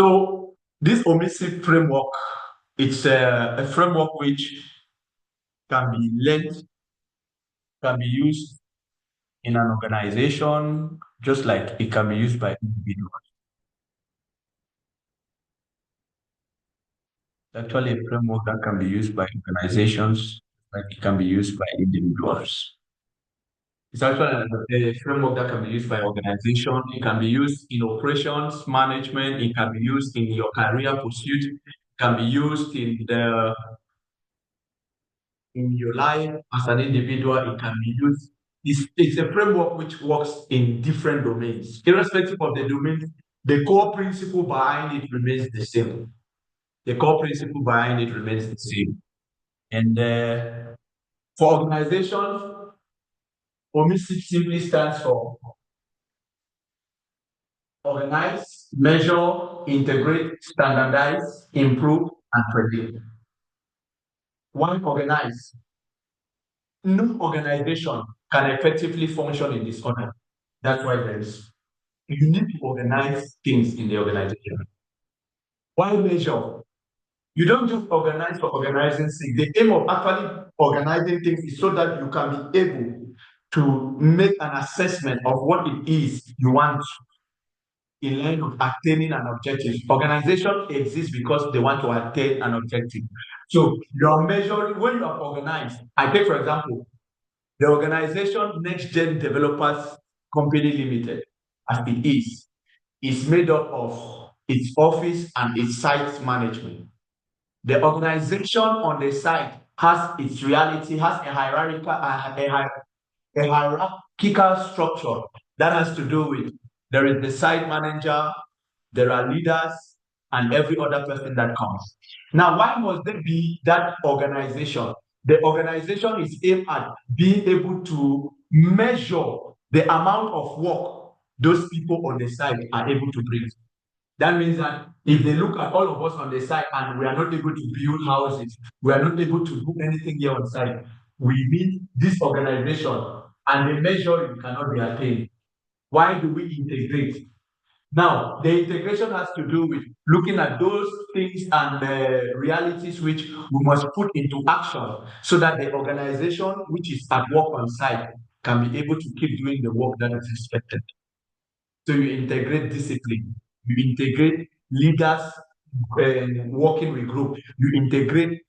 So this O.M.I.S.I.P framework, it's a framework which can be learned, can be used in an organization, just like it can be used by individuals. Actually, a framework that can be used by organizations, like it can be used by individuals. It's actually a framework that can be used by organization. It can be used in operations management. It can be used in your career pursuit. It can be used in your life as an individual. It can be used. It's a framework which works in different domains. Irrespective of the domain, the core principle behind it remains the same. The core principle behind it remains the same. And for organizations, O.M.I.S.I.P simply stands for organize, measure, integrate, standardize, improve, and predict. Why organize? No organization can effectively function in disorder. That's why you need to organize things in the organization. Why measure? You don't just organize for organizing sake. The aim of actually organizing things is so that you can be able to make an assessment of what it is you want in line of attaining an objective. Organization exists because they want to attain an objective. So you're measuring when you are organized. I take, for example, the organization Next Gen Developers Company Limited, as it is made up of its office and its site management. The organization on the site has its reality, has a hierarchical structure that has to do with there is the site manager, there are leaders, and every other person that comes. Now, why must there be that organization? The organization is aimed at being able to measure the amount of work those people on the site are able to bring. That means that if they look at all of us on the site and we are not able to build houses, we are not able to do anything here on site, we need this organization and the measuring cannot be attained. Why do we integrate? Now, the integration has to do with looking at those things and realities which we must put into action so that the organization which is at work on site can be able to keep doing the work that is expected. So you integrate discipline, you integrate leaders working with group, you integrate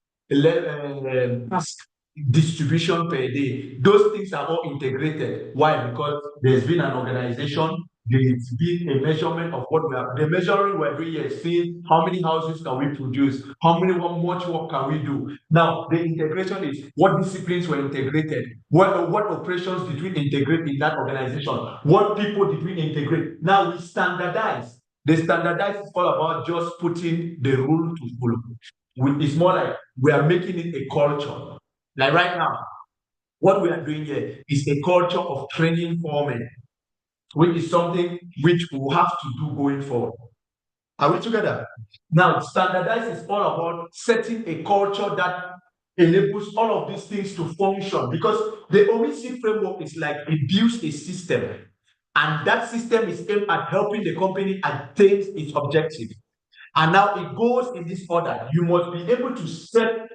task distribution per day. Those things are all integrated. Why? Because there's been an organization, there's been a measurement of what we are. The measuring we're doing here is seeing how many houses can we produce, how much work can we do. Now, the integration is what disciplines were integrated, what operations did we integrate in that organization, what people did we integrate. Now we standardize. The standardize is all about just putting the rule to follow. It's more like we are making it a culture. Like right now, what we are doing here is a culture of training foremen, which is something which we will have to do going forward. Are we together? Now, standardize is all about setting a culture that enables all of these things to function, because the O.M.I.S.I.P framework is like it builds a system, and that system is aimed at helping the company attain its objective. And now it goes in this order. You must be able to set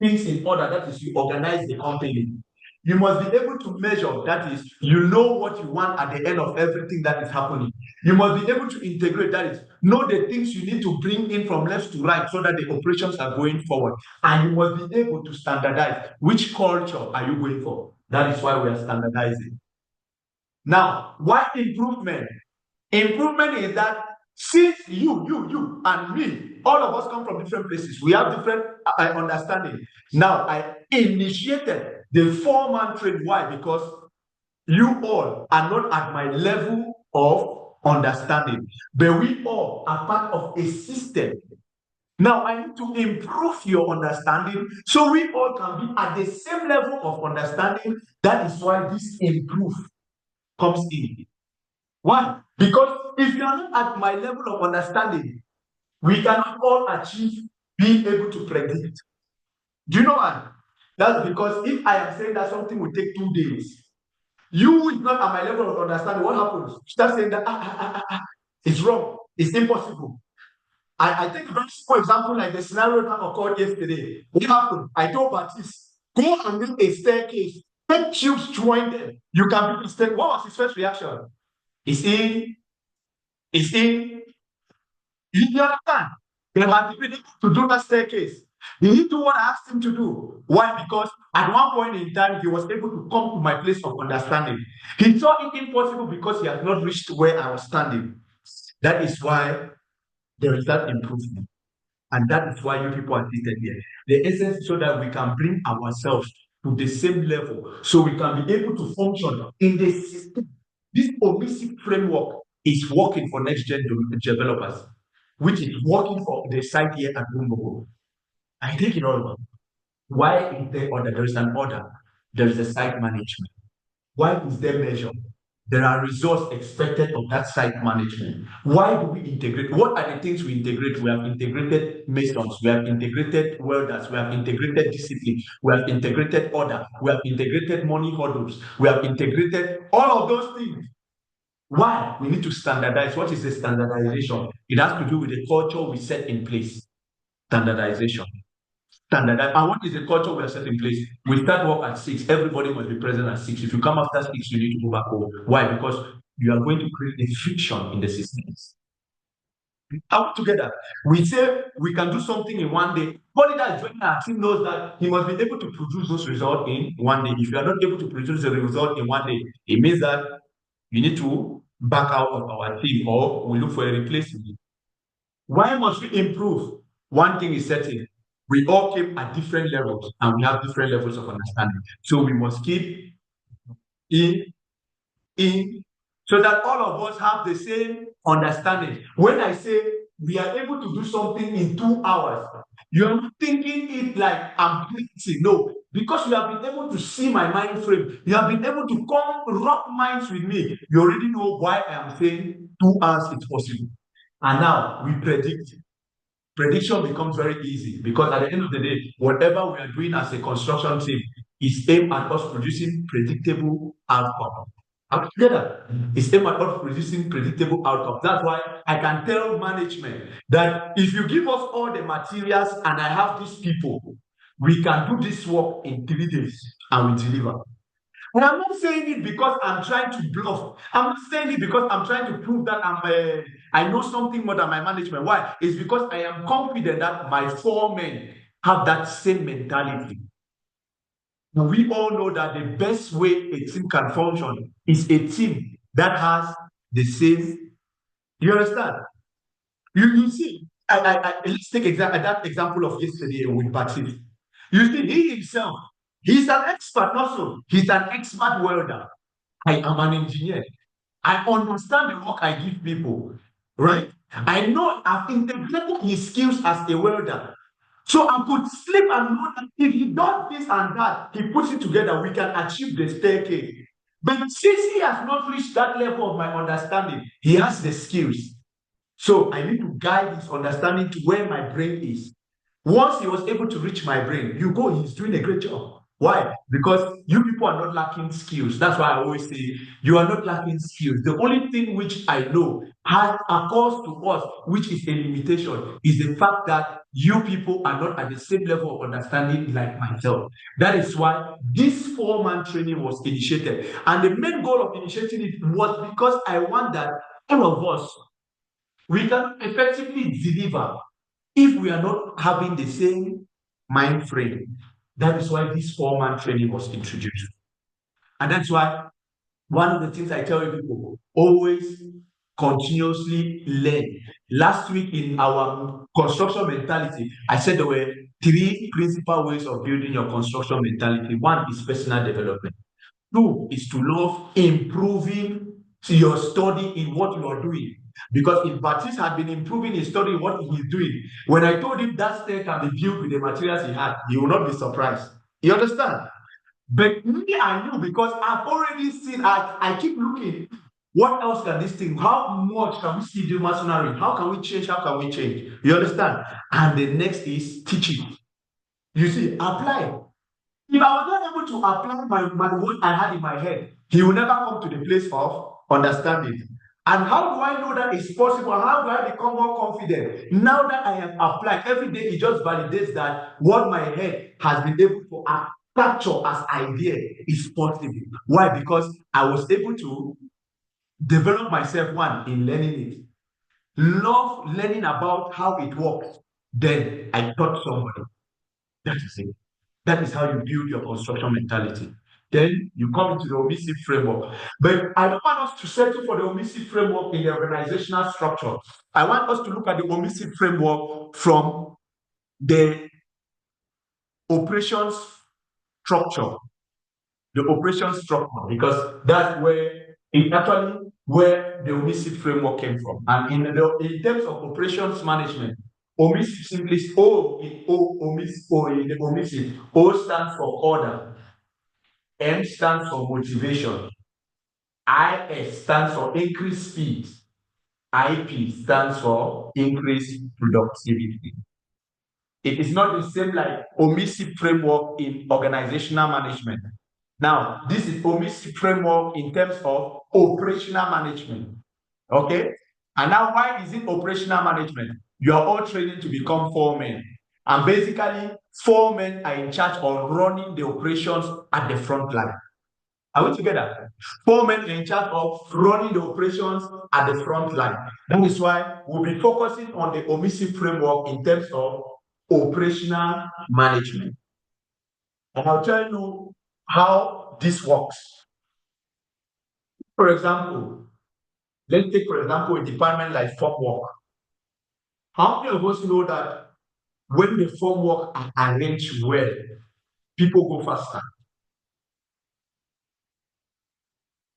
things in order, that is, you organize the company. You must be able to measure, that is, you know what you want at the end of everything that is happening. You must be able to integrate, that is, know the things you need to bring in from left to right so that the operations are going forward. And you must be able to standardize. Which culture are you going for? That is why we are standardizing. Now, why improvement? Improvement is that since you and me, all of us come from different places, we have different understanding. Now, I initiated the four-man trade. Why? Because you all are not at my level of understanding, but we all are part of a system. Now, I need to improve your understanding so we all can be at the same level of understanding. That is why this improve comes in. Why? Because if you are not at my level of understanding, we cannot all achieve being able to predict. Do you know why? That's because if I am saying that something will take 2 days, you who is not at my level of understanding, what happens? You start saying that it's wrong, it's impossible. I take a very simple example like the scenario that occurred yesterday. What happened? I told Baptiste, go and make a staircase. Take tubes, join them. You can build a staircase. What was his first reaction? Is he, is he, you understand? He had been able to do that staircase. He didn't do what I asked him to do. Why? Because at one point in time, he was able to come to my place of understanding. He saw it impossible because he had not reached where I was standing. That is why there is that improvement. And that is why you people are seated here. The essence is so that we can bring ourselves to the same level, so we can be able to function in the system. This O.M.I.S.I.P framework is working for next gen developers, which is working for the site here at Bumbogo. I take it all. Why is there order? There is an order. There is a site management. Why is there measure? There are results expected of that site management. Why do we integrate? What are the things we integrate? We have integrated masons, we have integrated welders, we have integrated discipline, we have integrated order, we have integrated money hurdles, we have integrated all of those things. Why? We need to standardize. What is the standardization? It has to do with the culture we set in place. Standardization. Standardize. And what is the culture we are set in place? We start work at 6. Everybody must be present at 6. If you come after 6, you need to go back home. Why? Because you are going to create a friction in the systems. Out together. We say we can do something in one day. Body that is joining our team knows that he must be able to produce those results in one day. If you are not able to produce the result in one day, it means that you need to back out of our team or we look for a replacement. Why must we improve? One thing is certain. We all came at different levels and we have different levels of understanding. So we must keep in, so that all of us have the same understanding. When I say we are able to do something in 2 hours, you are not thinking it like I'm crazy. No, because you have been able to see my mind frame, you have been able to come rock minds with me. You already know why I am saying 2 hours is possible. And now we predict. Prediction becomes very easy because at the end of the day, whatever we are doing as a construction team is aimed at us producing predictable outcomes. Together, it's aimed at us producing predictable outcomes. That's why I can tell management that if you give us all the materials and I have these people, we can do this work in 3 days and we deliver. And I'm not saying it because I'm trying to bluff. I'm not saying it because I'm trying to prove that I know something more than my management. Why? It's because I am confident that my foremen have that same mentality. And we all know that the best way a team can function is a team that has the same. You understand? You see, let's take that example of yesterday with Batif. You see, he himself, he's an expert also. He's an expert welder. I am an engineer. I understand the work I give people, right? I know I've integrated his skills as a welder. So I could sleep and know that if he does this and that, he puts it together, we can achieve the staircase. But since he has not reached that level of my understanding, he has the skills. So I need to guide his understanding to where my brain is. Once he was able to reach my brain, you go, he's doing a great job. Why? Because you people are not lacking skills. That's why I always say you are not lacking skills. The only thing which I know has occurs to us, which is a limitation, is the fact that you people are not at the same level of understanding like myself. That is why this 4-man training was initiated. And the main goal of initiating it was because I want that all of us, we can effectively deliver if we are not having the same mind frame. That is why this 4-man training was introduced. And that's why one of the things I tell you people, always continuously learn. Last week in our construction mentality, I said there were 3 principal ways of building your construction mentality. One is personal development. 2 is to love improving your study in what you are doing. Because if Baptiste had been improving his study in what he's doing, when I told him that stair can be built with the materials he had, he will not be surprised. You understand? But me, I knew because I've already seen, I keep looking. What else can this thing? How much can we still do masonry? How can we change? How can we change? You understand? And the next is teaching. You see, apply. If I was not able to apply what I had in my head, he will never come to the place of understanding. And how do I know that it's possible? How do I become more confident? Now that I have applied, every day it just validates that what my head has been able to capture as idea is possible. Why? Because I was able to develop myself, one, in learning it. Love learning about how it works. Then I taught somebody. That is it. That is how you build your construction mentality. Then you come into the O.M.I.S.I.P framework. But I don't want us to settle for the O.M.I.S.I.P framework in the organizational structure. I want us to look at the O.M.I.S.I.P framework from the operations structure. The operations structure, because that's where it actually where the O.M.I.S.I.P framework came from. And in terms of operations management, O.M.I.S.I.P simply O in O.M.I.S.I.P, O stands for order, M stands for motivation, IS stands for increased speed, IP stands for increased productivity. It is not the same like O.M.I.S.I.P framework in organizational management. Now, this is O.M.I.S.I.P framework in terms of operational management. Okay? And now, why is it operational management? You are all training to become foremen. And basically, foremen are in charge of running the operations at the front line. Are we together? Foremen are in charge of running the operations at the front line. That is why we'll be focusing on the O.M.I.S.I.P framework in terms of operational management. And I'll tell you how this works. For example, let's take, for example, a department like form work. How many of us know that when the form work are arranged well, people go faster?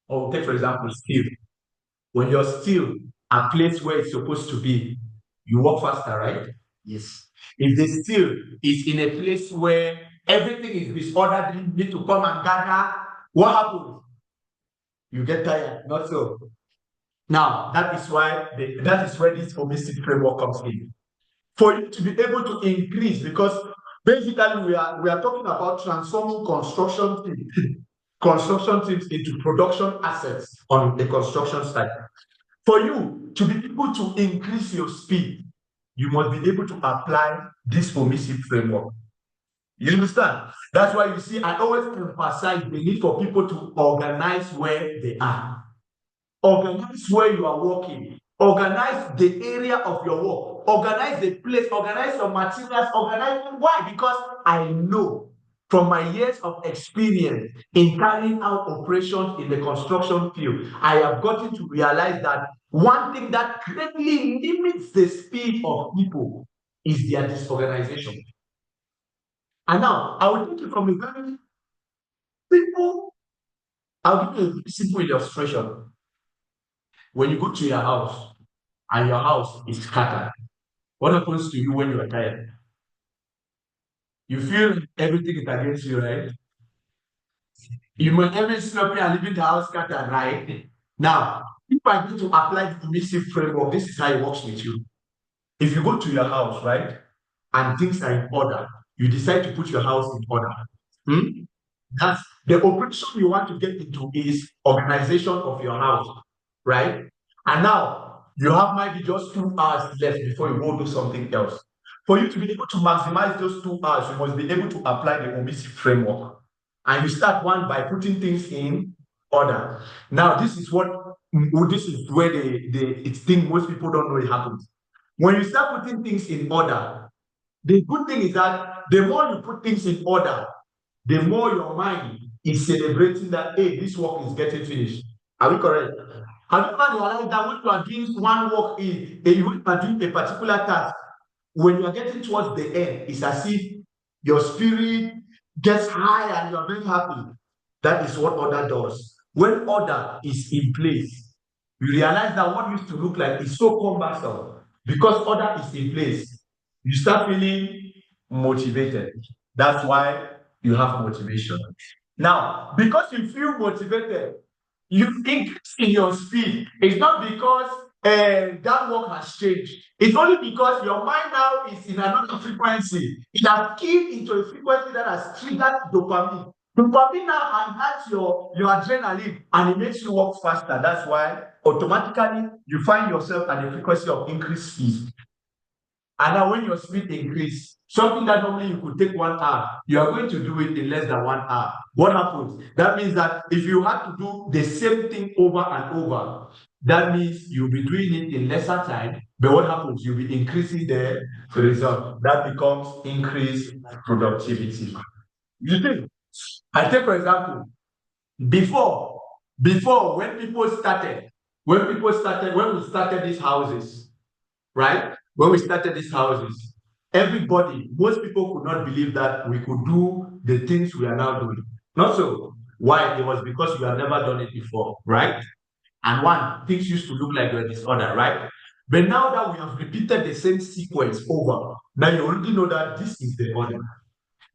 Or take, for example, steel. When your steel are placed where it's supposed to be, you work faster, right? Yes. If the steel is in a place where everything is disordered, you need to come and gather, what happens? You get tired, not so. Now, that is where this O.M.I.S.I.P framework comes in. For you to be able to increase, because basically we are talking about transforming construction teams into production assets on the construction site. For you to be able to increase your speed, you must be able to apply this O.M.I.S.I.P framework. You understand? That's why you see, I always emphasize the need for people to organize where they are. Organize where you are working. Organize the area of your work. Organize the place. Organize your materials. Organize. Why? Because I know from my years of experience in carrying out operations in the construction field, I have gotten to realize that one thing that greatly limits the speed of people is their disorganization. And now, I will take you from a very simple, I'll give you a simple illustration. When you go to your house and your house is scattered, what happens to you when you are tired? You feel everything is against you, right? You must every sloppy and leaving the house scattered, right? Now, if I need to apply the O.M.I.S.I.P framework, this is how it works with you. If you go to your house, right, and things are in order, you decide to put your house in order. That's the operation you want to get into is organization of your house, right? And now you have maybe just 2 hours left before you go do something else. For you to be able to maximize those 2 hours, you must be able to apply the O.M.I.S.I.P framework. And you start one by putting things in order. Now, this is where it's thing most people don't know it happens. When you start putting things in order, the good thing is that the more you put things in order, the more your mind is celebrating that, hey, this work is getting finished. Are we correct? Have you ever realized that when you are doing one work, you are doing a particular task, when you are getting towards the end, it's as if your spirit gets high and you are very happy. That is what order does. When order is in place, you realize that what used to look like is so cumbersome. Because order is in place, you start feeling motivated. That's why you have motivation. Now, because you feel motivated, you increase in your speed. It's not because that work has changed. It's only because your mind now is in another frequency. It has keyed into a frequency that has triggered dopamine. Dopamine now enhances your adrenaline and it makes you work faster. That's why automatically you find yourself at a frequency of increased speed. And now when your speed increase, something that normally you could take 1 hour, you are going to do it in less than 1 hour. What happens? That means that if you have to do the same thing over and over, that means you'll be doing it in lesser time. But what happens? You'll be increasing the result. That becomes increased productivity. You think? I take for example, before when we started these houses, right? When we started these houses, most people could not believe that we could do the things we are now doing. Not so. Why? It was because we have never done it before, right? And one, things used to look like they were disorder, right? But now that we have repeated the same sequence over, now you already know that this is the order.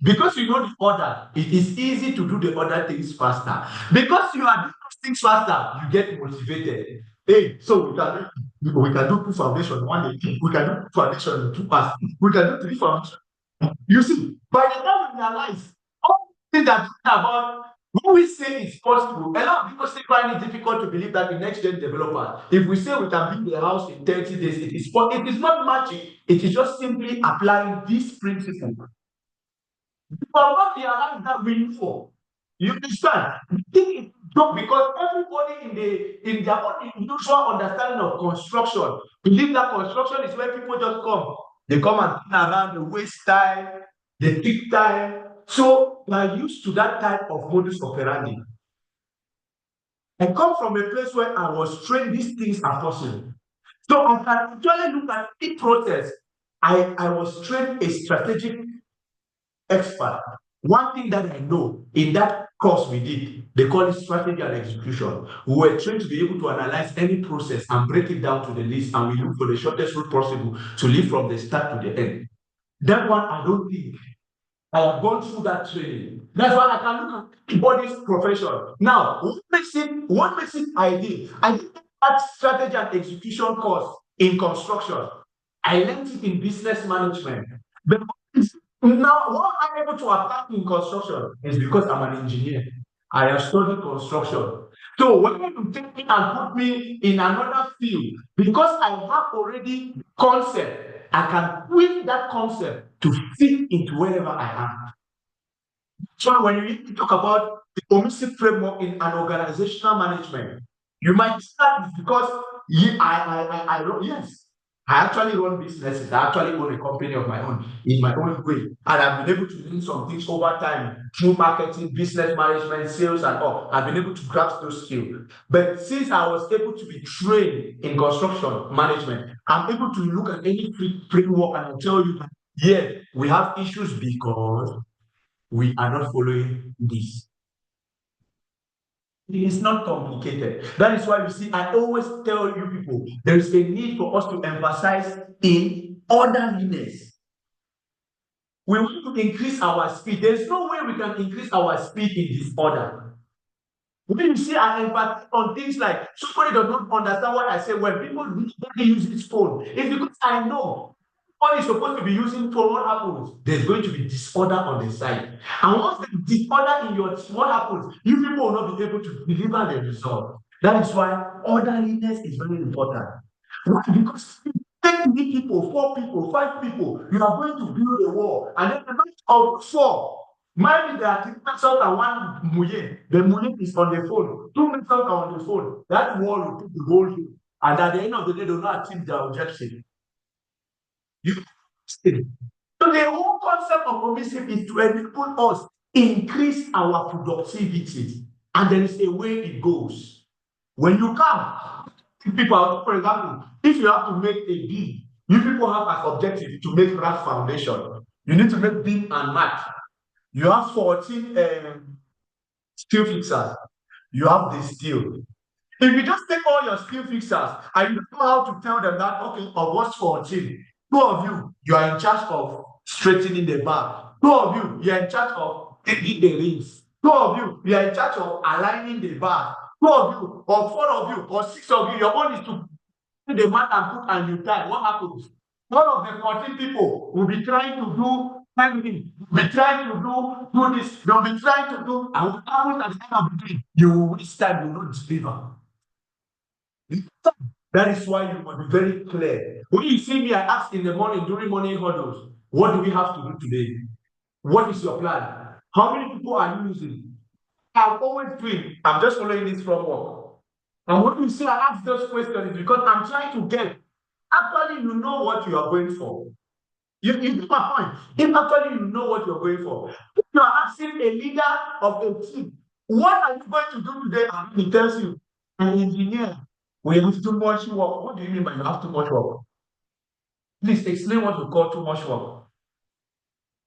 Because you know the order, it is easy to do the other things faster. Because you are doing those things faster, you get motivated. Hey, so we can do two foundation one day, we can do two foundation in 2 hours, we can do three foundation. You see, by the time we realize all the things that we about, when we say it's possible, a lot of people still find it difficult to believe that the next gen developer, if we say we can build a house in 30 days, it is not magic, it is just simply applying this principle. But what realize that we know, you understand? We think it's joke because everybody in their own usual understanding of construction believe that construction is where people just come. They come and clean around, they waste time, they take time. So we are used to that type of modus operandi. I come from a place where I was trained these things are possible. So I can actually look at the process. I was trained a strategic expert. One thing that I know in that course we did, they call it strategy and execution. We were trained to be able to analyze any process and break it down to the list, and we look for the shortest route possible to live from the start to the end. That one, I don't think I have gone through that training. That's why I can look at anybody's profession. Now, what makes it ideal? I did that strategy and execution course in construction. I learned it in business management. But now, what am I able to apply in construction is because I'm an engineer. I have studied construction. So when you take me and put me in another field, because I have already concept, I can tweak that concept to fit into wherever I am. So when you talk about the OMISIP framework in an organizational management, you might start because yes, I actually run businesses. I actually own a company of my own in my own way. And I've been able to learn some things over time through marketing, business management, sales, and all. I've been able to grasp those skills. But since I was able to be trained in construction management, I'm able to look at any framework and I'll tell you that, yeah, we have issues because we are not following this. It is not complicated. That is why you see, I always tell you people, there is a need for us to emphasize in orderliness. We want to increase our speed. There's no way we can increase our speed in disorder. When you see I empathize on things like somebody does not understand what I say when people use this phone, it's because I know what is supposed to be using phone, what happens? There's going to be disorder on the side. And once the disorder in your team, what happens? You people will not be able to deliver the result. That is why orderliness is very important. Why? Because take 3 people, 4 people, 5 people, you are going to build a wall, and then the rest of 4. Maybe there are 3 methods and 1 mouille. The mouille is on the phone. 2 methods are on the phone. That wall will take the whole thing. And at the end of the day, they will not achieve their objective. You see. So the whole concept of OMISIP is to enable us increase our productivity. And there is a way it goes. When you come, people, for example, if you have to make a beam, you people have as objective to make raft foundation. You need to make beam and mat. You have 14 steel fixers. You have the steel. If you just take all your steel fixers and you don't know how to tell them that, okay, of what's 14, 2 of you are in charge of straightening the bar. 2 of you are in charge of taking the rings. 2 of you are in charge of aligning the bar. 2 of you, or 4 of you, or 6 of you, your own is to put the mat and put and you tie. What happens? One of the 14 people will be trying to do everything, will be trying to do this, they'll be trying to do, and what happens at the end of the day? You will waste time, you will not deliver. That is why you must be very clear. When you see me, I ask in the morning during morning huddles, what do we have to do today? What is your plan? How many people are you using? I'm always doing. I'm just following this framework. And when you see I ask those questions, because I'm trying to get. Actually, you know what you are going for. You get my point. If actually you know what you're going for, if you are asking a leader of a team, what are you going to do today? And he tells you, an engineer, we have too much work. What do you mean by you have too much work? Please explain what you call too much work.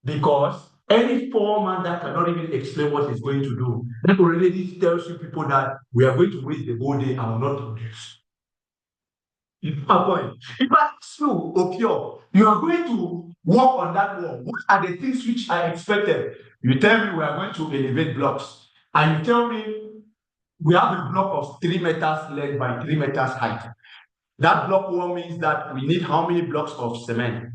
Because any foreman that cannot even explain what he's going to do, that already tells you people that we are going to waste the whole day and will not produce. You get my point. If I ask you, Okio, you are going to work on that wall. What are the things which I expected? You tell me we are going to elevate blocks. And you tell me we have a block of 3 meters length by 3 meters height. That block wall means that we need how many blocks of cement?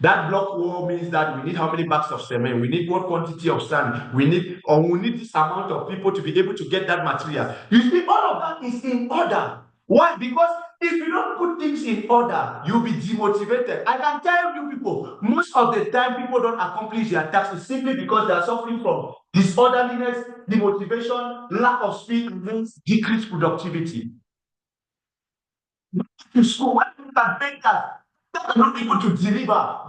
That block wall means that we need how many bags of cement? We need what quantity of sand? We need this amount of people to be able to get that material. You see, all of that is in order. Why? Because if you don't put things in order, you'll be demotivated. I can tell you people, most of the time people don't accomplish their tasks simply because they are suffering from disorderliness, demotivation, lack of speed, and decreased productivity. To school, when you can make that are not able to deliver,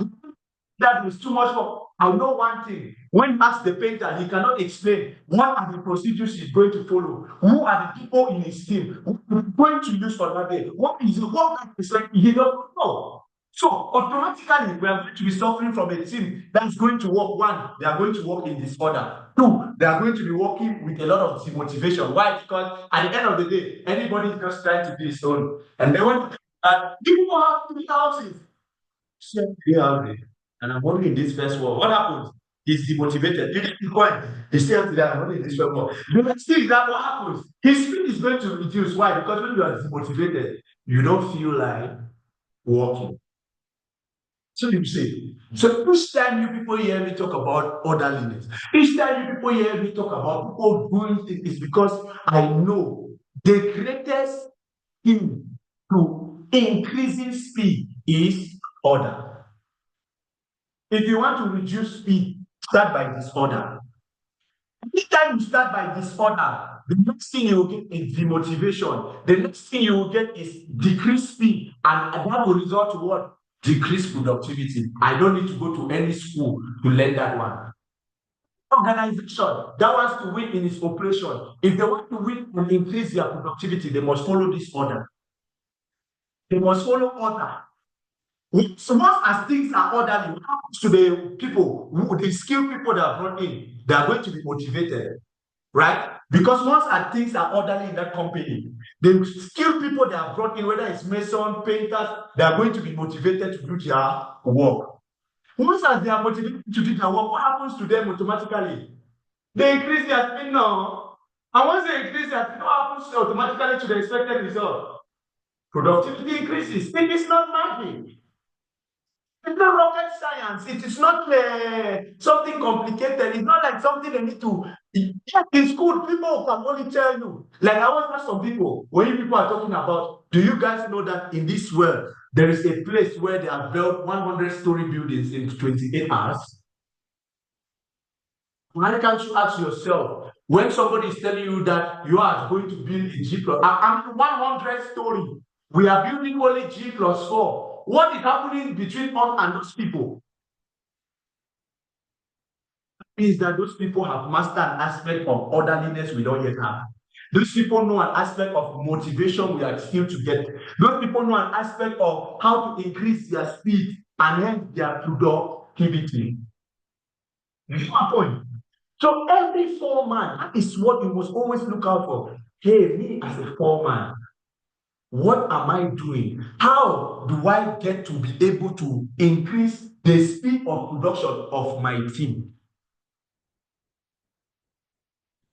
that is too much work. I know one thing. When you ask the painter, he cannot explain what are the procedures he's going to follow, who are the people in his team, who are going to use for that day, what is the work that is like, he doesn't know. So automatically we are going to be suffering from a team that's going to work. One, they are going to work in disorder. Two, they are going to be working with a lot of demotivation. Why? Because at the end of the day, anybody is just trying to do his own. And then when people have 3 houses, share 3 houses, and I'm only in this first one. What happens? He's demotivated. You get the point. He says that I'm only in this first one. The next thing is that what happens? His speed is going to reduce. Why? Because when you are demotivated, you don't feel like working. So you say. So each time you people hear me talk about orderliness, each time you people hear me talk about people doing things, it's because I know the greatest thing to increasing speed is order. If you want to reduce speed, start by disorder. Each time you start by disorder, the next thing you will get is demotivation. The next thing you will get is decreased speed, and that will result to what? Decreased productivity. I don't need to go to any school to learn that one. Organization that wants to win in its operation, if they want to win and increase their productivity, they must follow this order. They must follow order. So once as things are orderly, what happens to the people, the skilled people that are brought in, they are going to be motivated, right? Because once as things are orderly in that company, the skilled people that are brought in, whether it's mason, painters, they are going to be motivated to do their work. Once as they are motivated to do their work, what happens to them automatically? They increase their speed now. And once they increase their speed, what happens automatically to the expected result? Productivity increases. It is not magic. It's not rocket science. It is not something complicated. It's not like something they need to. In school, people can only tell you. Like I always ask some people, when you people are talking about, do you guys know that in this world, there is a place where they have built 100-story buildings in 28 hours? Why can't you ask yourself, when somebody is telling you that you are going to build a G plus, I'm 100-story, we are building only G+4. What is happening between us and those people? Is that those people have mastered an aspect of orderliness we don't yet have. Those people know an aspect of motivation we are still to get. Those people know an aspect of how to increase their speed and hence their productivity. You see my point? So every foreman, that is what you must always look out for. Hey, me as a foreman, what am I doing? How do I get to be able to increase the speed of production of my team?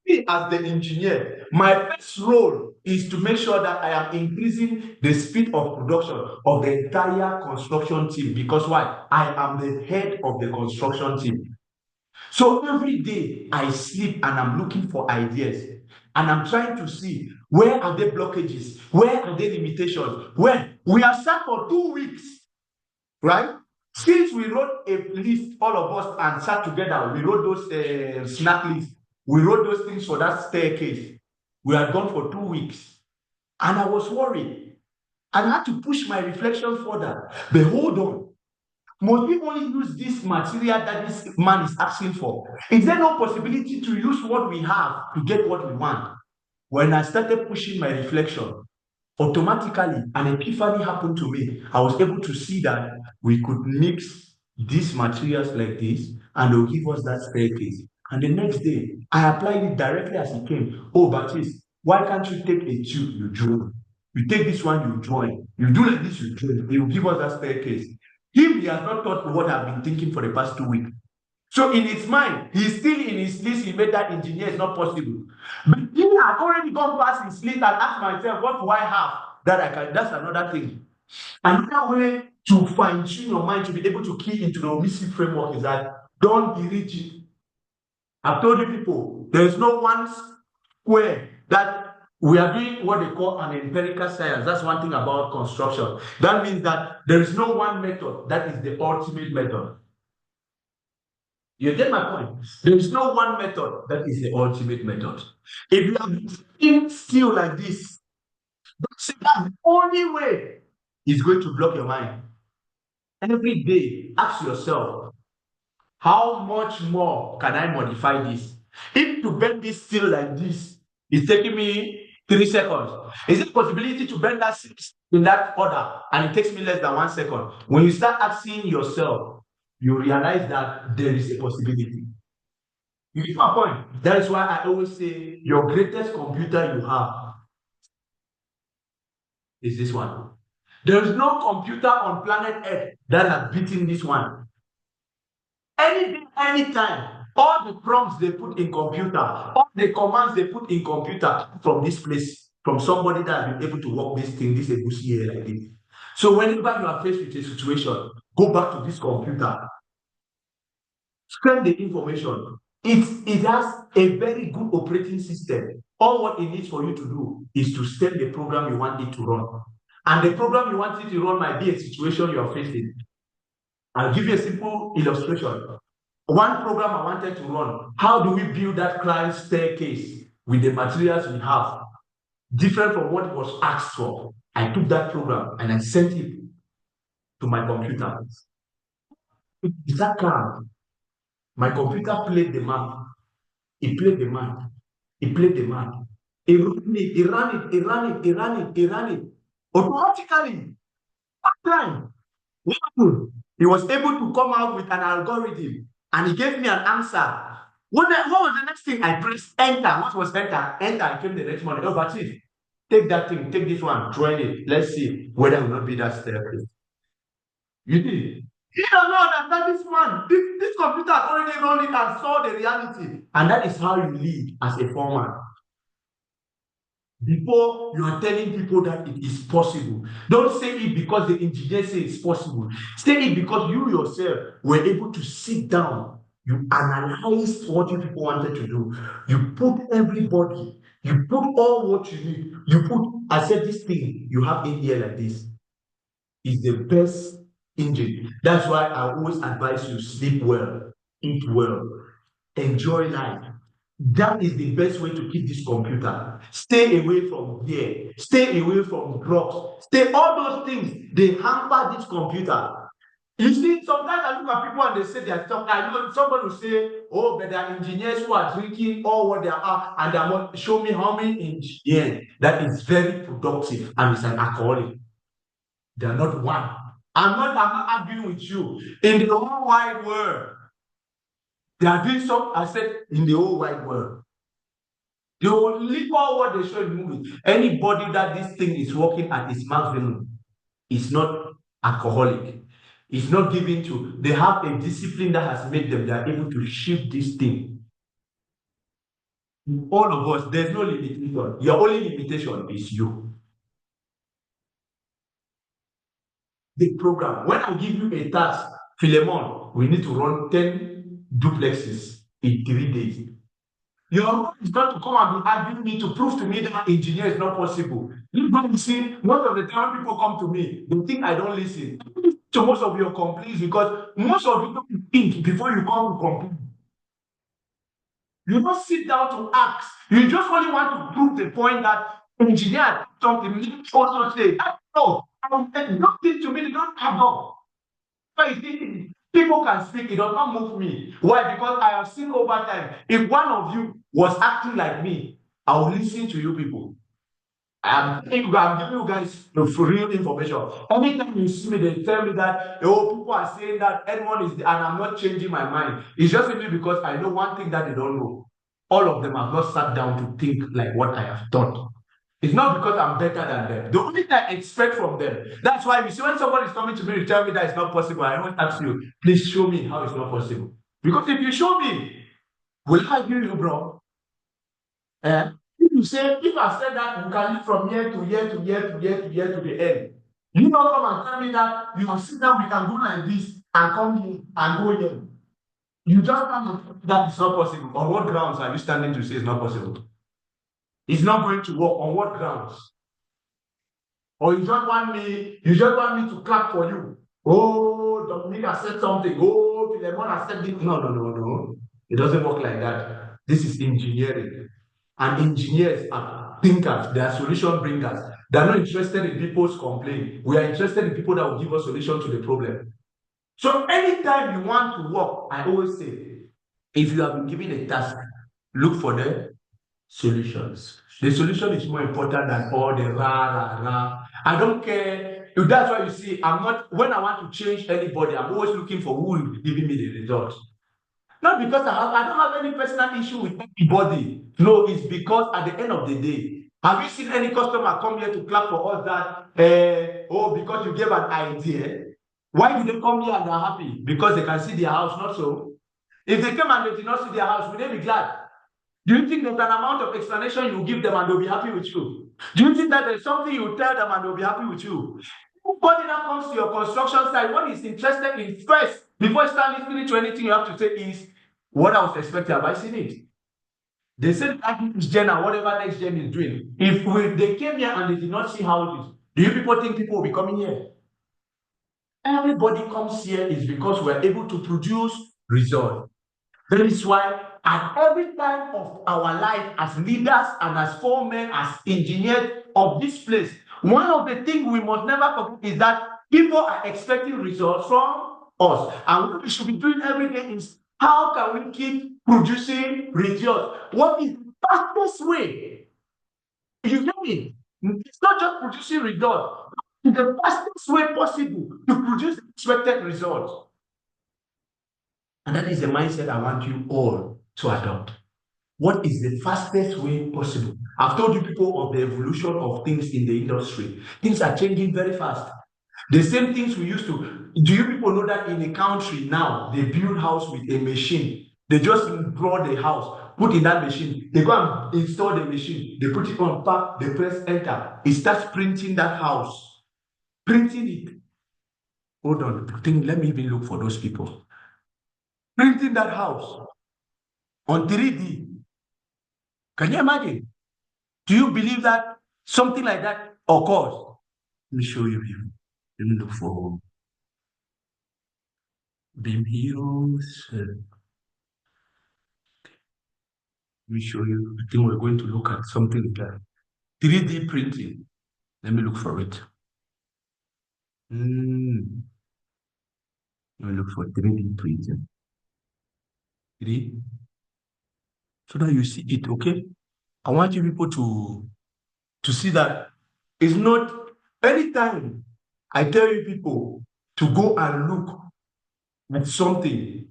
Me as the engineer, my first role is to make sure that I am increasing the speed of production of the entire construction team. Because why? I am the head of the construction team. So every day I sleep and I'm looking for ideas. and I'm trying to see where are the blockages, where are the limitations. When we have sat for 2 weeks, right? Since we wrote a list, all of us, and sat together, we wrote those snack lists, we wrote those things for that staircase. We had gone for 2 weeks, and I was worried. I had to push my reflection further. But hold on. Must we only use this material that this man is asking for? Is there no possibility to use what we have to get what we want? When I started pushing my reflection, automatically an epiphany happened to me. I was able to see that we could mix these materials like this, and they'll give us that staircase. And the next day, I applied it directly as it came. Oh, Baptiste, why can't you take a tube, you join? You take this one, you join. You do like this, you join. They will give us that staircase. He has not thought what I've been thinking for the past 2 weeks. So in his mind, he's still in his list. He made that engineer is not possible. But he had already gone past his list and asked myself, what do I have that I can? That's another thing. Another way to fine-tune your mind to be able to key into the O.M.I.S.I.P framework is that don't be rigid. I've told you people, there is no one square that we are doing what they call an empirical science. That's one thing about construction. That means that there is no one method that is the ultimate method. You get my point? There is no one method that is the ultimate method. If you are sitting still like this, that's the only way is going to block your mind. Every day, ask yourself, how much more can I modify this? If to bend this still like this is taking me 3 seconds, is it possibility to bend that in that order and it takes me less than 1 second? When you start asking yourself, you realize that there is a possibility. You get my point? That is why I always say your greatest computer you have is this one. There is no computer on planet Earth that has beaten this one. Anything, anytime, all the prompts they put in computer, all the commands they put in computer from this place, from somebody that has been able to work this thing, this egusi here like this. So whenever you are faced with a situation, go back to this computer, scan the information. It has a very good operating system. All what it needs for you to do is to set the program you want it to run. And the program you want it to run might be a situation you are facing. I'll give you a simple illustration. One program I wanted to run, how do we build that client staircase with the materials we have, different from what was asked for? I took that program and I sent it to my computer. That card, my computer played the map. It played the map. It played the map. It ran it, it ran it, it ran it, it ran it, it ran it. Automatically, that time, what happened? He was able to come out with an algorithm and he gave me an answer. What was the next thing? I pressed enter. What was enter? Enter. I came the next morning. Oh, but chief, take that thing, take this one, join it. Let's see whether it will not be that staircase. You did. He does not understand this one. This computer already run it and saw the reality. And that is how you lead as a foreman. Before you are telling people that it is possible, don't say it because the engineer says it's possible. Say it because you yourself were able to sit down. You analyzed what you people wanted to do. You put everybody, you put all what you need. You put, I said, this thing you have in here like this is the best engine. That's why I always advise you sleep well, eat well, enjoy life. That is the best way to keep this computer. Stay away from here. Stay away from drugs. Stay all those things. They hamper this computer. You see, sometimes I look at people and they say they are stuff. I know somebody will say, oh, but there are engineers who are drinking all what they are, and they are not. Show me how many engineers that is very productive and is an alcoholic. They are not one. I'm not arguing with you. In the whole wide world, they are doing something. I said, in the whole wide world. They will leave all what they show in the movie. Anybody that this thing is working at its maximum is not alcoholic. It's not given to. They have a discipline that has made them. They are able to shift this thing. All of us, there's no limitation. Your only limitation is you. The program. When I give you a task, Philemon, we need to run 10 duplexes in 3 days. Your role is not to come and be arguing me to prove to me that engineer is not possible. You see, most of the time when people come to me, they think I don't listen to most of your complaints because most of you don't think before you come to complain. You don't sit down to ask. You just only want to prove the point that engineer something also say, no, nothing to me, they don't add up. So you see, people can speak, it does not move me. Why? Because I have seen over time, if one of you was acting like me, I will listen to you people. I'm giving you guys the real information. Anytime you see me, they tell me that, oh, people are saying that anyone is, and I'm not changing my mind. It's just simply because I know one thing that they don't know. All of them have not sat down to think like what I have thought. It's not because I'm better than them. The only thing I expect from them. That's why you see when somebody is coming to me to tell me that it's not possible, I always ask you, please show me how it's not possible. Because if you show me, will I give you, bro? Eh? If you say, if I said that you can live from year to year to year to year to year to the end, you don't come and tell me that you can sit down, we can go like this and come here and go here. You just come and tell me that it's not possible. On what grounds are you standing to say it's not possible? It's not going to work. On what grounds? Or you just want me to clap for you. Oh, Dominica said something. Oh, Philemon said this. No, no, no, no. It doesn't work like that. This is engineering. And engineers are thinkers, they are solution bringers. They are not interested in people's complaint. We are interested in people that will give us solution to the problem. So anytime you want to work, I always say, if you have been given a task, look for the solutions. The solution is more important than all the rah, rah, rah. I don't care. If that's why you see, I'm not, when I want to change anybody, I'm always looking for who will be giving me the result. Not because I don't have any personal issue with anybody. No, it's because at the end of the day, have you seen any customer come here to clap for us that, oh, because you gave an idea? Why do they come here and they're happy? Because they can see their house, not so. If they came and they did not see their house, would they be glad? Do you think there's an amount of explanation you give them and they'll be happy with you? Do you think that there's something you tell them and they'll be happy with you? Nobody that comes to your construction site, what is interested in first, before you start listening to anything you have to say is, what I was expecting, have I seen it? They said that next gen and whatever next gen is doing. If they came here and they did not see houses, do you people think people will be coming here? Everybody comes here is because we're able to produce results. That is why at every time of our life as leaders and as foremen, as engineers of this place, one of the things we must never forget is that people are expecting results from us. And what we should be doing every day is how can we keep producing results? What is the fastest way? You get me? It's not just producing results, it's the fastest way possible to produce expected results. And that is the mindset I want you all to adopt. What is the fastest way possible? I've told you people of the evolution of things in the industry. Things are changing very fast. The same things we used to. Do you people know that in a country now, they build house with a machine? They just draw the house, put in that machine. They go and install the machine. They put it on pack, they press enter. It starts printing that house. Printing it. Hold on. Let me even look for those people. Printing that house on 3D. Can you imagine? Do you believe that something like that occurs? Let me show you here. Let me look for Beam Heroes. Let me show you. I think we're going to look at something like that. 3D printing. Let me look for it. Let me look for 3D printing. 3D. So that you see it, okay? I want you people to see that it's not anytime I tell you people to go and look at something.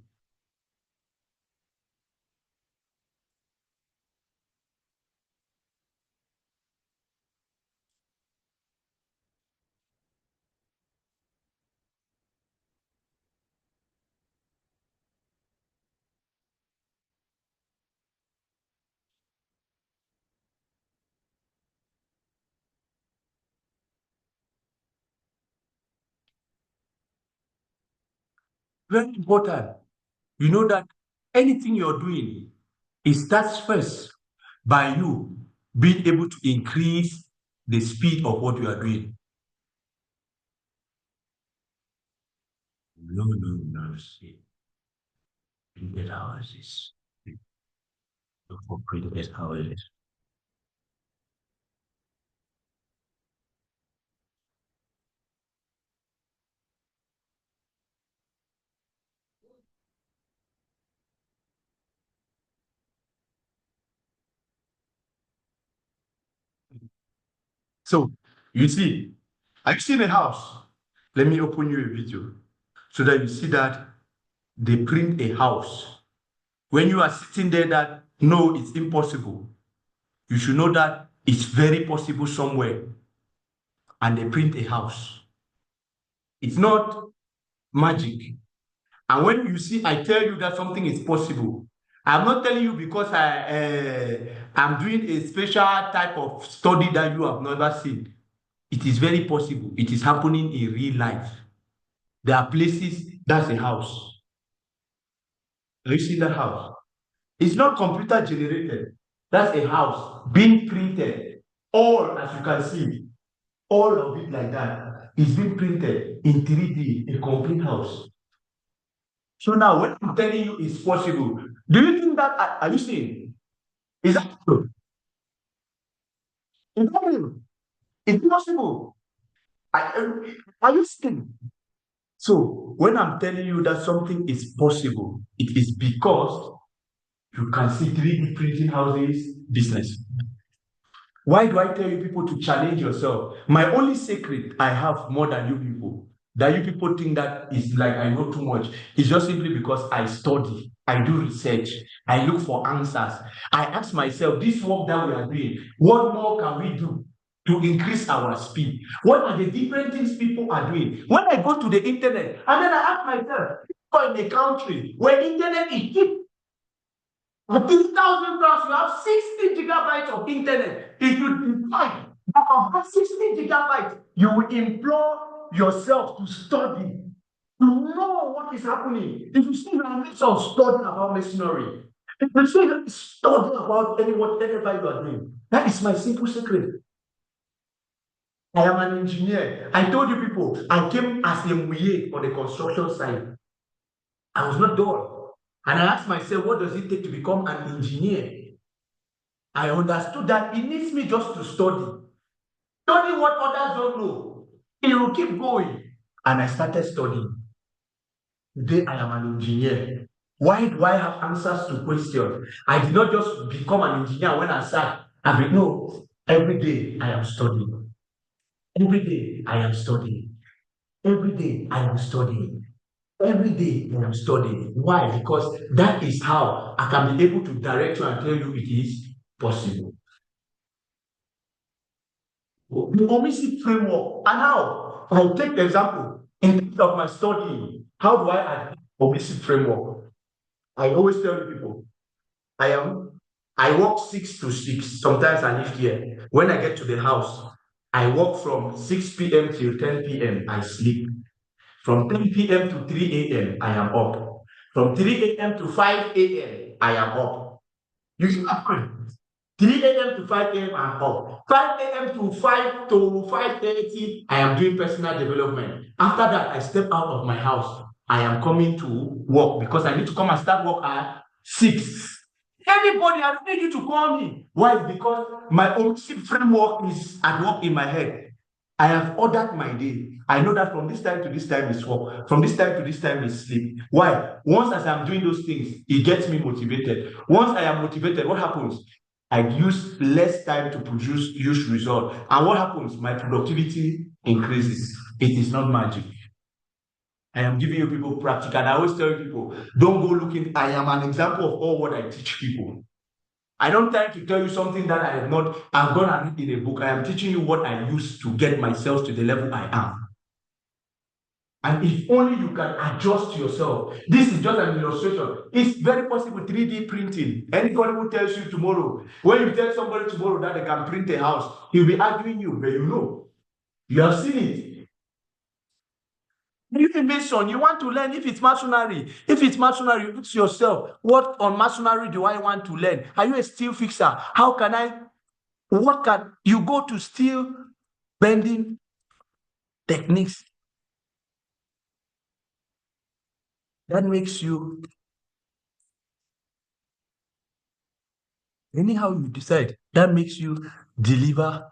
Very important. You know that anything you're doing, It starts first by you being able to increase the speed of what you are doing. No, see. Printed houses. Look for printed houses. So, you see, I've seen a house. Let me open you a video so that you see that they print a house. When you are sitting there that, no, it's impossible, you should know that it's very possible somewhere, and they print a house. It's not magic. And when you see, I tell you that something is possible, I'm not telling you because I'm doing a special type of study that you have never seen. It is very possible. It is happening in real life. There are places, that's a house. You see that house? It's not computer generated. That's a house being printed. All, as you can see, all of it like that is being printed in 3D, a complete house. So now, when I'm telling you it's possible, do you think that, are you seeing? Is that true? Is that real? It's possible. Are you seeing? So, when I'm telling you that something is possible, it is because you can see 3D printing houses business. Why do I tell you people to challenge yourself? My only secret I have more than you people, that you people think that is like I know too much, is just simply because I study, I do research, I look for answers. I ask myself, this work that we are doing, what more can we do to increase our speed? What are the different things people are doing? When I go to the internet, and then I ask myself, people in a country where internet is cheap, for 3,000 plus, you have 60 gigabytes of internet. If you divide about 60 gigabytes, you will implore yourself to study, to know what is happening. If you see the midst of studying about masonry, if you see studying about whatever you are doing, that is my simple secret. I am an engineer. I told you people, I came as a MWA on the construction site. I was not dull. And I asked myself, what does it take to become an engineer? I understood that it needs me just to study. Study what others don't know. It will keep going. And I started studying. Today I am an engineer. Why do I have answers to questions? I did not just become an engineer when I sat. I mean, no, every day I am studying. Every day I am studying. Every day I am studying. Every day I am studying. Why? Because that is how I can be able to direct you and tell you it is possible. The OMISIP framework. And now, I'll take the example in terms of my studying. How do I add OMISIP framework? I always tell people, I work 6 to 6. Sometimes I live here. When I get to the house, I work from 6 p.m. till 10 p.m. I sleep. From 10 p.m. to 3 a.m. I am up. From 3 a.m. to 5 a.m. I am up. You see my point? 3 a.m. to 5 a.m. I'm up. 5 a.m. to 5:30, I am doing personal development. After that, I step out of my house. I am coming to work because I need to come and start work at 6. Anybody, I need you to call me. Why? Because my OMISIP framework is at work in my head. I have ordered my day. I know that from this time to this time is work. From this time to this time is sleep. Why? Once as I'm doing those things, it gets me motivated. Once I am motivated, what happens? I use less time to produce huge result. And what happens? My productivity increases. It is not magic. I am giving you people practical. And I always tell people, don't go looking. I am an example of all what I teach people. I don't try to tell you something that I have not, I've gone and read in a book. I am teaching you what I use to get myself to the level I am. And if only you can adjust yourself. This is just an illustration. It's very possible 3D printing. Anybody who tells you tomorrow, when you tell somebody tomorrow that they can print a house, he'll be arguing you, but you know. You have seen it. If it's Mason, you want to learn. If it's masonry, you ask yourself, what on masonry do I want to learn? Are you a steel fixer? How can I? What can you go to steel bending techniques? That makes you anyhow you decide. That makes you deliver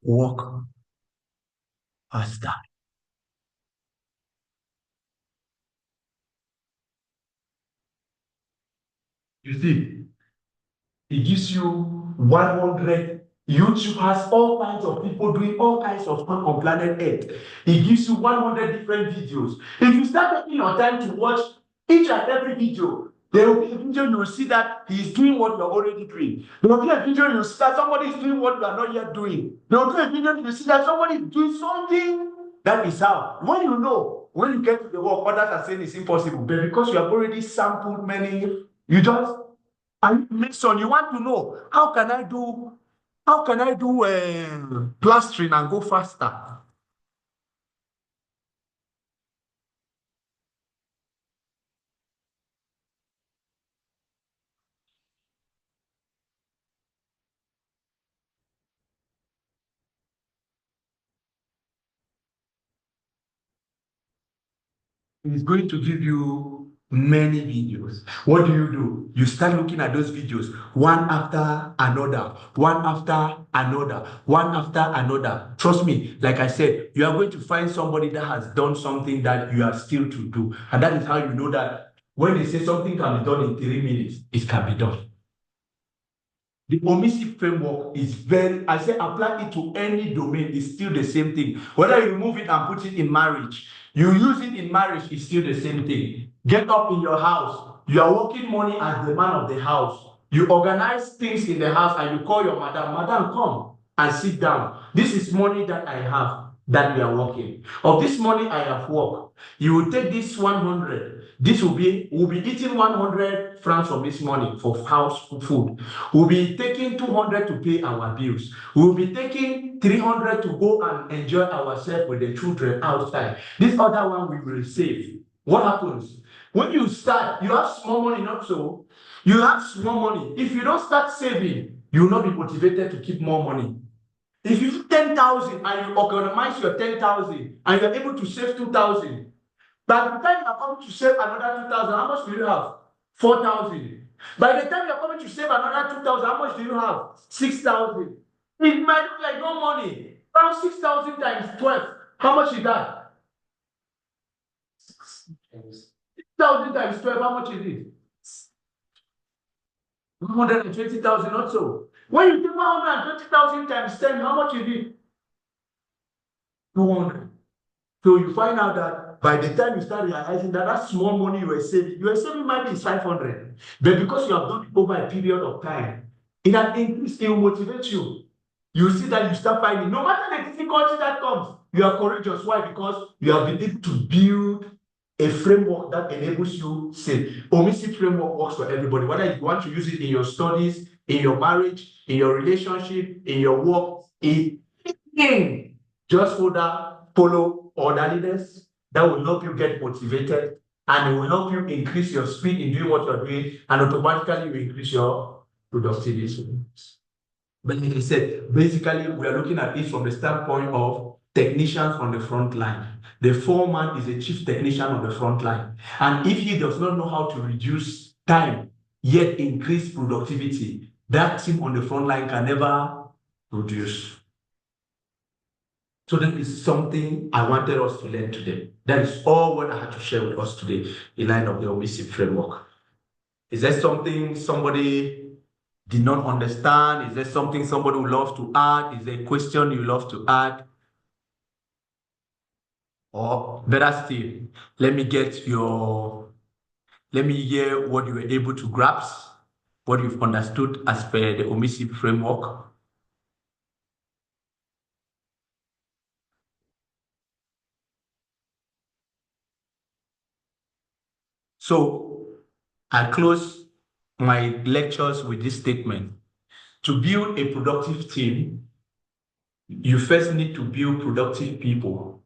work faster. You see, it gives you 100. YouTube has all kinds of people doing all kinds of stuff on planet Earth. It gives you 100 different videos. If you start taking your time to watch each and every video, there will be a video you will see that he is doing what you are already doing. There will be a video you will see that somebody is doing what you are not yet doing. There will be a video you will see that somebody is doing something. That is how. When you get to the work, others are saying it's impossible. But because you have already sampled many, you just and Mason, you want to know how can I do plastering and go faster? It's going to give you many videos. What do? You start looking at those videos one after another, one after another, one after another. Trust me, like I said, you are going to find somebody that has done something that you are still to do. And that is how you know that when they say something can be done in 3 minutes, it can be done. The OMISIP framework is I say apply it to any domain, it's still the same thing. Whether you move it and put it in marriage, you use it in marriage, it's still the same thing. Get up in your house, you are working money as the man of the house. You organize things in the house and you call your madam, come and sit down. This is money that I have that we are working. Of this money I have worked, you will take this 100. We'll be eating 100 francs from this money for house food. We'll be taking 200 to pay our bills. We'll be taking 300 to go and enjoy ourselves with the children outside. This other one we will save. What happens? When you start, you have small money, not so. You have small money. If you don't start saving, you will not be motivated to keep more money. If you have 10,000 and you organize your 10,000 and you're able to save 2,000, by the time you're coming to save another 2,000, how much do you have? 4,000. By the time you're coming to save another 2,000, how much do you have? 6,000. It might look like no money. Around 6,000 times 12. How much is that? 6,000 times 12, how much is it? 120,000 or so. When you take 120,000 times 10, how much is it? 200. So you find out that by the time you start realizing that that small money you were saving maybe is 500. But because you have done it over a period of time, it has increased, it will motivate you. You see that you start finding, no matter the difficulty that comes, you are courageous. Why? Because you have been able to build a framework that enables you say OMISIP framework works for everybody, whether you want to use it in your studies, in your marriage, in your relationship, in your work, in anything. Just follow orderliness that will help you get motivated and it will help you increase your speed in doing what you're doing and automatically you increase your productivity. But like I said, basically we are looking at it from the standpoint of technicians on the front line. The foreman is a chief technician on the front line. And if he does not know how to reduce time, yet increase productivity, that team on the front line can never produce. So that is something I wanted us to learn today. That is all what I had to share with us today in line of the OMISIP framework. Is there something somebody did not understand? Is there something somebody would love to add? Is there a question you love to add? Or better still, let me hear what you were able to grasp, what you've understood as per the OMISIP framework. So I close my lectures with this statement. To build a productive team, you first need to build productive people,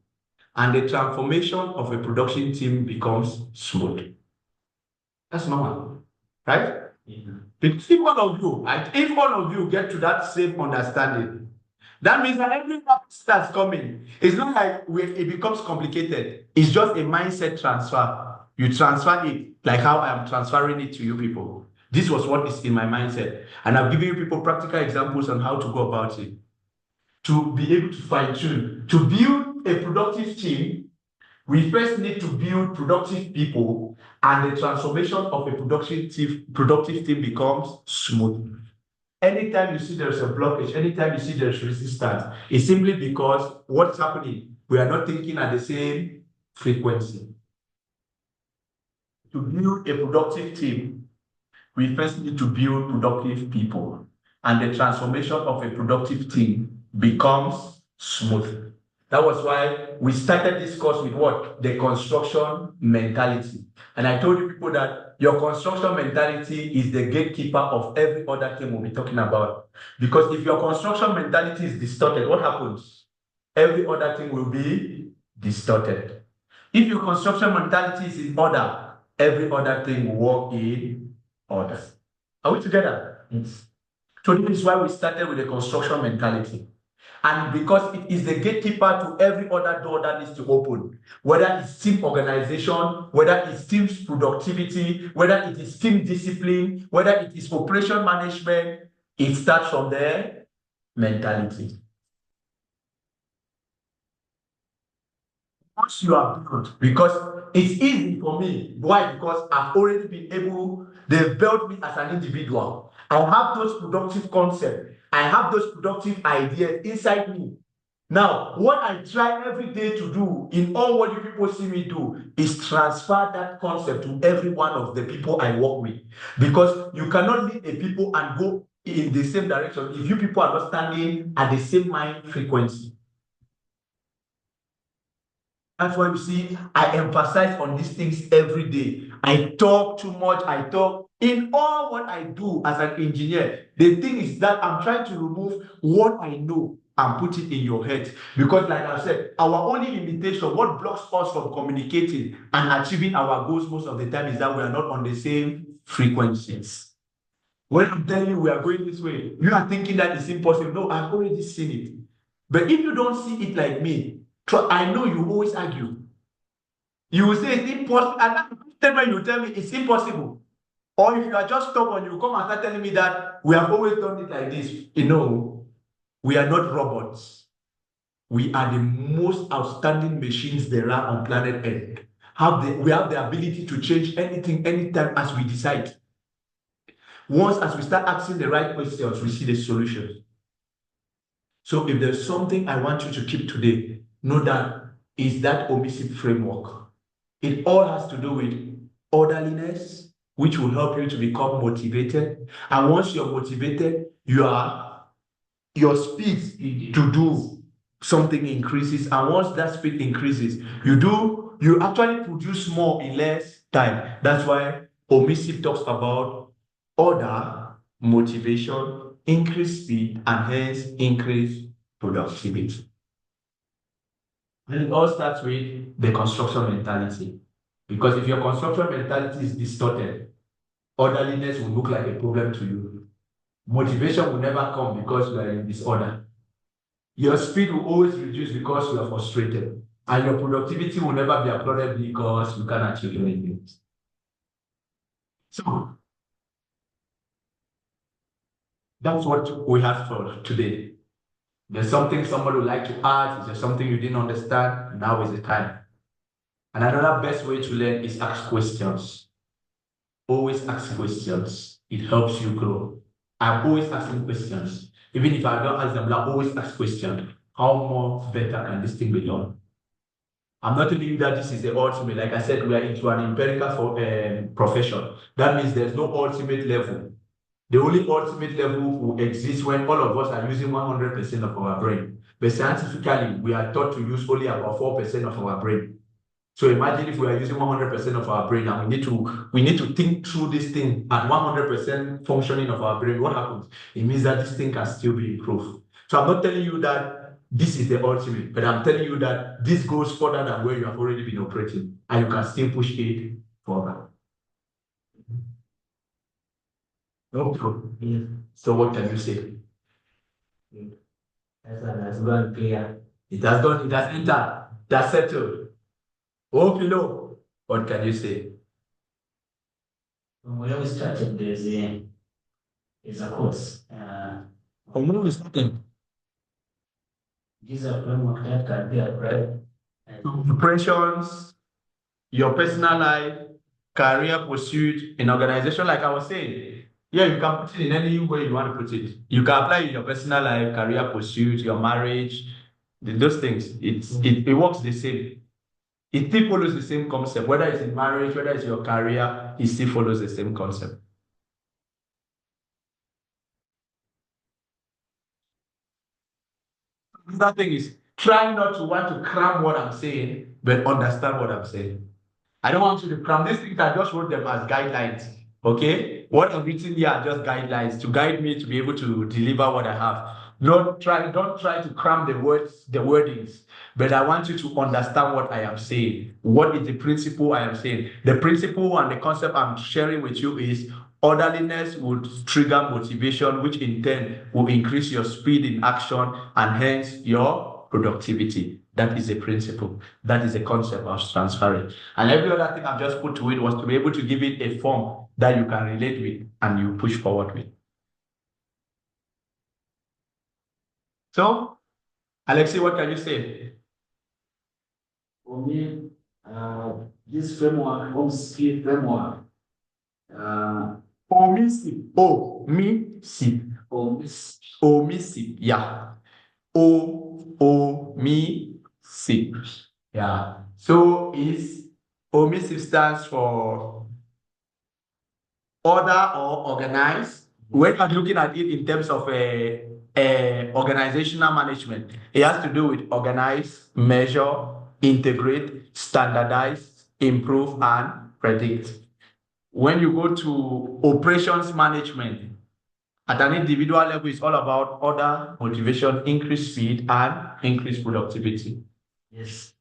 and the transformation of a production team becomes smooth. That's normal, right? Because if one of you get to that same understanding, that means that every that's coming, it's not like it becomes complicated. It's just a mindset transfer. You transfer it like how I am transferring it to you people. This was what is in my mindset. And I've given you people practical examples on how to go about it. To be able to fine tune, to build a productive team, we first need to build productive people, and the transformation of a productive team becomes smooth. Anytime you see there's a blockage, anytime you see there's resistance, it's simply because what's happening? We are not thinking at the same frequency. To build a productive team, we first need to build productive people, and the transformation of a productive team becomes smooth. That was why we started this course with what? The construction mentality. And I told you people that your construction mentality is the gatekeeper of every other thing we'll be talking about. Because if your construction mentality is distorted, what happens? Every other thing will be distorted. If your construction mentality is in order, every other thing will work in order. Are we together? Yes. So this is why we started with the construction mentality. And because it is the gatekeeper to every other door that needs to open, whether it's team organization, whether it's team productivity, whether it is team discipline, whether it is operation management, it starts from their mentality. Once you are built, because it's easy for me. Why? Because I've already been able, they've built me as an individual. I have those productive concepts. I have those productive ideas inside me. Now, what I try every day to do in all what you people see me do is transfer that concept to every one of the people I work with. Because you cannot lead a people and go in the same direction if you people are not standing at the same mind frequency. That's why you see, I emphasize on these things every day. I talk too much. I talk in all what I do as an engineer. The thing is that I'm trying to remove what I know and put it in your head. Because, like I said, our only limitation, what blocks us from communicating and achieving our goals most of the time is that we are not on the same frequencies. When I'm telling you we are going this way, you are thinking that it's impossible. No, I've already seen it. But if you don't see it like me, I know you always argue. You will say it's impossible, and that time you tell me it's impossible. Or if you are just stubborn, you come and start telling me that we have always done it like this. You know, we are not robots. We are the most outstanding machines there are on planet Earth. We have the ability to change anything, anytime as we decide. Once as we start asking the right questions, we see the solutions. So if there's something I want you to keep today, know that is that O.M.I.S.I.P framework. It all has to do with orderliness, which will help you to become motivated. And once you're motivated, your speed to do something increases. And once that speed increases, you actually produce more in less time. That's why O.M.I.S.I.P talks about order, motivation, increased speed, and hence increased productivity. And it all starts with the construction mentality. Because if your construction mentality is distorted, orderliness will look like a problem to you. Motivation will never come because you are in disorder. Your speed will always reduce because you are frustrated. And your productivity will never be applauded because you can't achieve anything. So, that's what we have for today. There's something somebody would like to add. Is there something you didn't understand? Now is the time. And another best way to learn is ask questions. Always ask questions. It helps you grow. I'm always asking questions. Even if I don't ask them, I'll always ask questions. How more better can this thing be done? I'm not telling you that this is the ultimate. Like I said, we are into an empirical profession. That means there's no ultimate level. The only ultimate level will exist when all of us are using 100% of our brain. But scientifically, we are taught to use only about 4% of our brain. So imagine if we are using 100% of our brain and we need to think through this thing at 100% functioning of our brain. What happens? It means that this thing can still be improved. So I'm not telling you that this is the ultimate, but I'm telling you that this goes further than where you have already been operating, and you can still push it further. No problem. So what can you say? That's gone clear. It has gone, it has entered. That's settled. Hope you know. What can you say? When we started, there's a course. When we started, these are framework that can be applied to operations, your personal life, career pursuit, in organization, like I was saying. Yeah, you can put it in any way you want to put it. You can apply it in your personal life, career pursuit, your marriage, those things. It works the same. It still follows the same concept. Whether it's in marriage, whether it's your career, it still follows the same concept. That thing is try not to want to cram what I'm saying, but understand what I'm saying. I don't want you to cram these things. I just wrote them as guidelines. Okay, what I've written here are just guidelines to guide me to be able to deliver what I have. Don't try to cram the words, the wordings, but I want you to understand what I am saying. What is the principle I am saying? The principle and the concept I'm sharing with you is orderliness would trigger motivation, which in turn will increase your speed in action and hence your productivity. That is a principle. That is a concept of transferring. And every other thing I've just put to it was to be able to give it a form that you can relate with and you push forward with. So, Alexei, what can you say? For me, this framework, O.M.I.S.I.P framework, O.M.I.S.I.P, O.M.I.S.I.P, O.M.I.S.I.P, yeah. O-O-M-I-S-I-P. Yeah. So is OMISIP stands for order or organize. When I'm looking at it in terms of organizational management, it has to do with organize, measure, integrate, standardize, improve, and predict. When you go to operations management, at an individual level, it's all about order, motivation, increase speed, and increase productivity. Yes.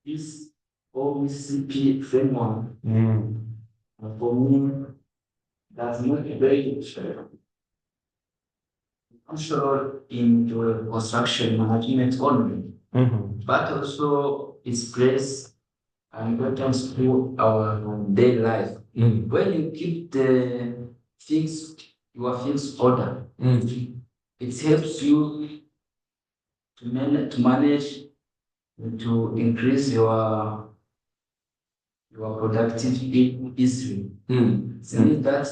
This O.M.I.S.I.P framework, for me, that's not a very crucial into construction management only, but also its place and importance to our daily life. When you keep the your things order, it helps you to manage to increase your productivity easily. Saying that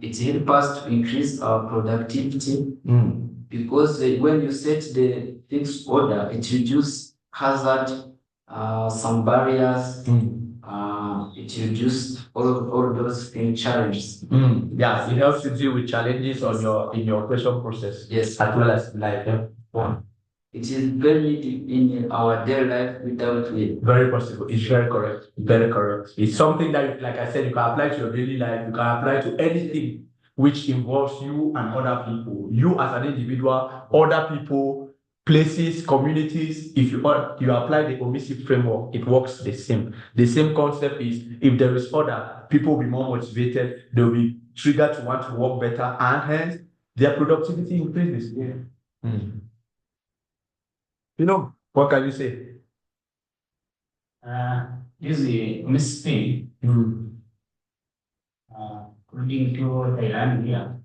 it helps us to increase our productivity because when you set the things order, it reduces hazard, some barriers, it reduces all those challenges. Yeah, it helps you deal with challenges on in your operation process. Yes, as well as life. It is very needed in our daily life without it. Very possible. It's very correct. Very correct. It's something that, like I said, you can apply to your daily life. You can apply to anything which involves you and other people. You as an individual, other people, places, communities. If you apply the O.M.I.S.I.P framework, it works the same. The same concept is if there is order, people will be more motivated. They'll be triggered to want to work better, and hence their productivity increases. Yeah. You know, what can you say? This is O.M.I.S.I.P. According to Thailand here.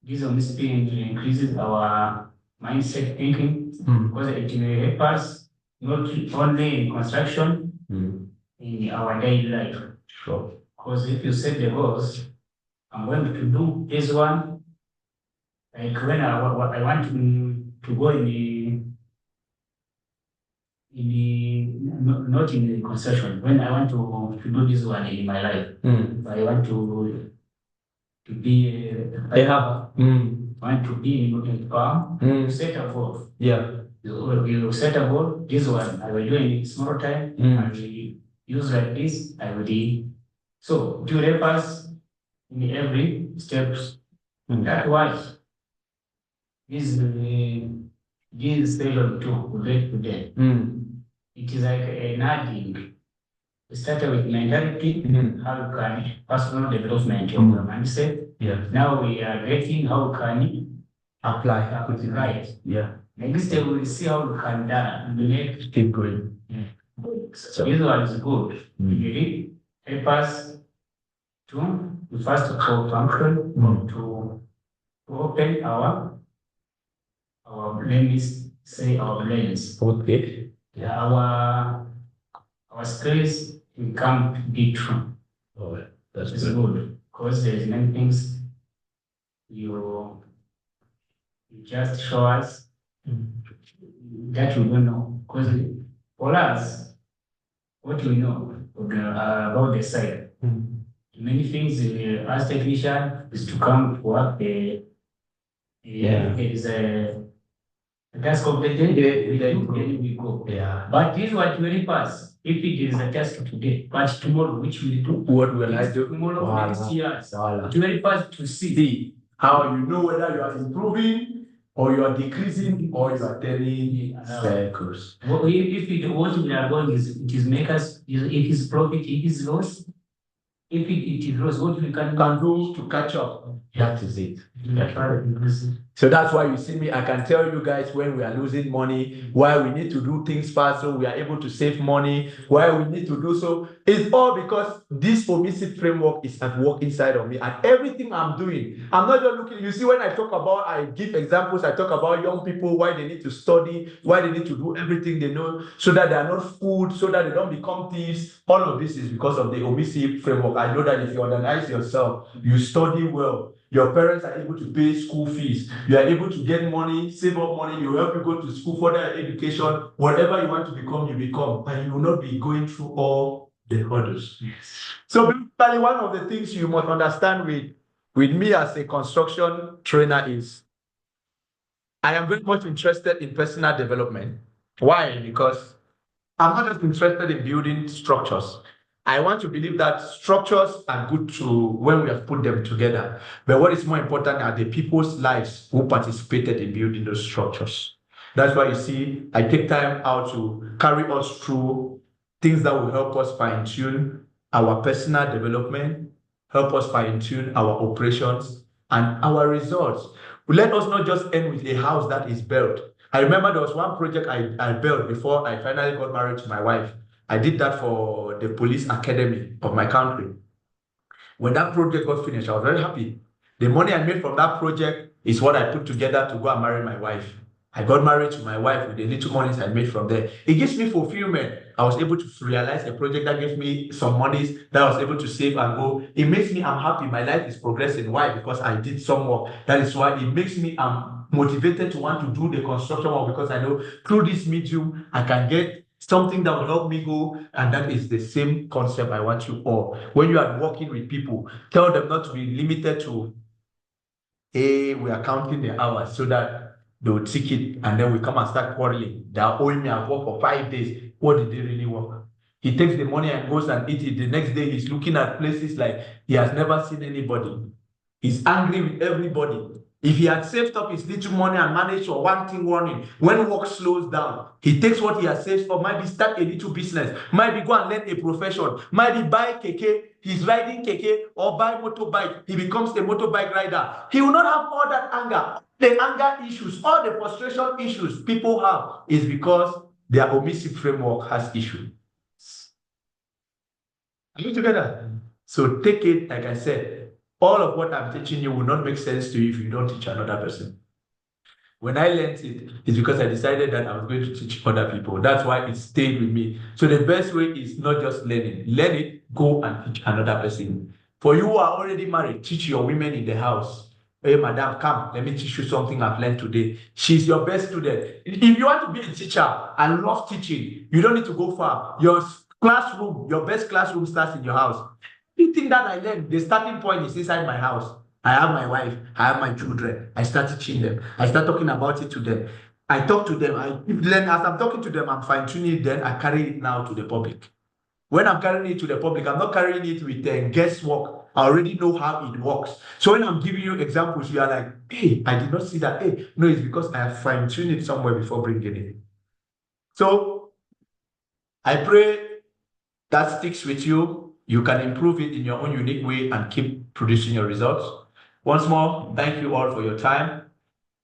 This O.M.I.S.I.P increases our mindset thinking because it will help us not only in construction, in our daily life. Sure. Because if you set the goals, I'm going to do this one. Like when I want to go not in the construction. When I want to do this one in my life, I want to be I want to be in farm, set a goal. Yeah. You set a goal, this one I will do in small time, I will use like this, I will do. So to help us in every steps. That's why this stage 2 today. It is like a nudging. We started with mentality, how can personal development of the mindset. Yeah. Now we are getting how can Apply. right. Yeah. Next step we see how we can Keep going. So this one is good. Really help us to first of all function to open let me say our brains. Okay. Yeah, our skills become big true. Oh, that's good because there's many things you just show us that we don't know. Because for us, what we know about the site, many things as technician is to come to work. There is a task completed, then we go. Yeah. But this is what will help us. If it is a task today, but tomorrow, which will do? What will I do? Tomorrow, next year, it will help us to see how you know whether you are improving or you are decreasing or you are turning circles. If what we are going is it is make us it is profit, it is loss. If it is loss, what we can do to catch up. That is it. So that's why you see me, I can tell you guys when we are losing money, why we need to do things fast so we are able to save money, why we need to do so. It's all because this OMISIP framework is at work inside of me, and everything I'm doing, I'm not just looking. You see, when I talk about, I give examples, I talk about young people, why they need to study, why they need to do everything they know so that they are not fooled, so that they don't become thieves. All of this is because of the OMISIP framework. I know that if you organize yourself, you study well, your parents are able to pay school fees. You are able to get money, save up money. You help you go to school, further education. Whatever you want to become, you become. And you will not be going through all the hurdles. Yes. So basically, one of the things you must understand with me as a construction trainer is I am very much interested in personal development. Why? Because I'm not just interested in building structures. I want to believe that structures are good to when we have put them together. But what is more important are the people's lives who participated in building those structures. That's why you see, I take time out to carry us through things that will help us fine-tune our personal development, help us fine-tune our operations and our results. Let us not just end with a house that is built. I remember there was one project I built before I finally got married to my wife. I did that for the police academy of my country. When that project got finished, I was very happy. The money I made from that project is what I put together to go and marry my wife. I got married to my wife with the little monies I made from there. It gives me fulfillment. I was able to realize a project that gave me some monies that I was able to save and go. It makes me, I'm happy. My life is progressing. Why? Because I did some work. That is why it makes me, I'm motivated to want to do the construction work because I know through this medium, I can get something that will help me go, and that is the same concept I want you all. When you are working with people, tell them not to be limited to, hey, we are counting the hours so that they will tick it, and then we come and start quarreling. They are owing me, I've worked for 5 days. What did they really work? He takes the money and goes and eats it. The next day, he's looking at places like he has never seen anybody. He's angry with everybody. If he had saved up his little money and managed for one thing running, when work slows down, he takes what he has saved for, might be start a little business, might be go and learn a profession, might be buy keke, he's riding keke or buy motorbike, he becomes a motorbike rider. He will not have all that anger. The anger issues, all the frustration issues people have is because their OMISIP framework has issues. Are we together? So take it, like I said, all of what I'm teaching you will not make sense to you if you don't teach another person. When I learned it, it's because I decided that I was going to teach other people. That's why it stayed with me. So the best way is not just learning. Learn it, go and teach another person. For you who are already married, teach your women in the house. Hey, madam, come, let me teach you something I've learned today. She's your best student. If you want to be a teacher and love teaching, you don't need to go far. Your classroom, your best classroom starts in your house. Everything that I learned, the starting point is inside my house. I have my wife, I have my children. I start teaching them. I start talking about it to them. I talk to them. I learn as I'm talking to them, I'm fine-tuning it, then I carry it now to the public. When I'm carrying it to the public, I'm not carrying it with guesswork. I already know how it works. So when I'm giving you examples, you are like, hey, I did not see that. Hey, no, it's because I have fine-tuned it somewhere before bringing it. So I pray that sticks with you. You can improve it in your own unique way and keep producing your results. Once more, thank you all for your time.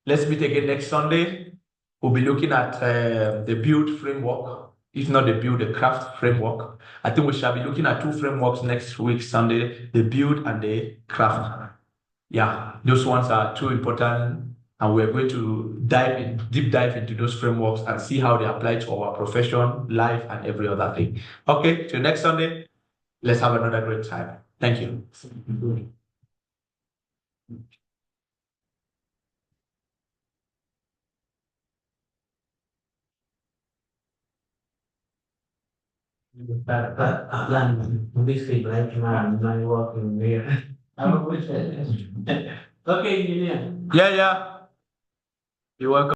Let's meet again next Sunday. We'll be looking at the build framework, if not the build, the craft framework. I think we shall be looking at two frameworks next week, Sunday, the build and the craft. Yeah, those ones are too important, and we're going to deep dive into those frameworks and see how they apply to our profession, life, and every other thing. Okay, till next Sunday, let's have another great time. Thank you. Basically, like my working there. Okay, engineer. Yeah, yeah. You're welcome.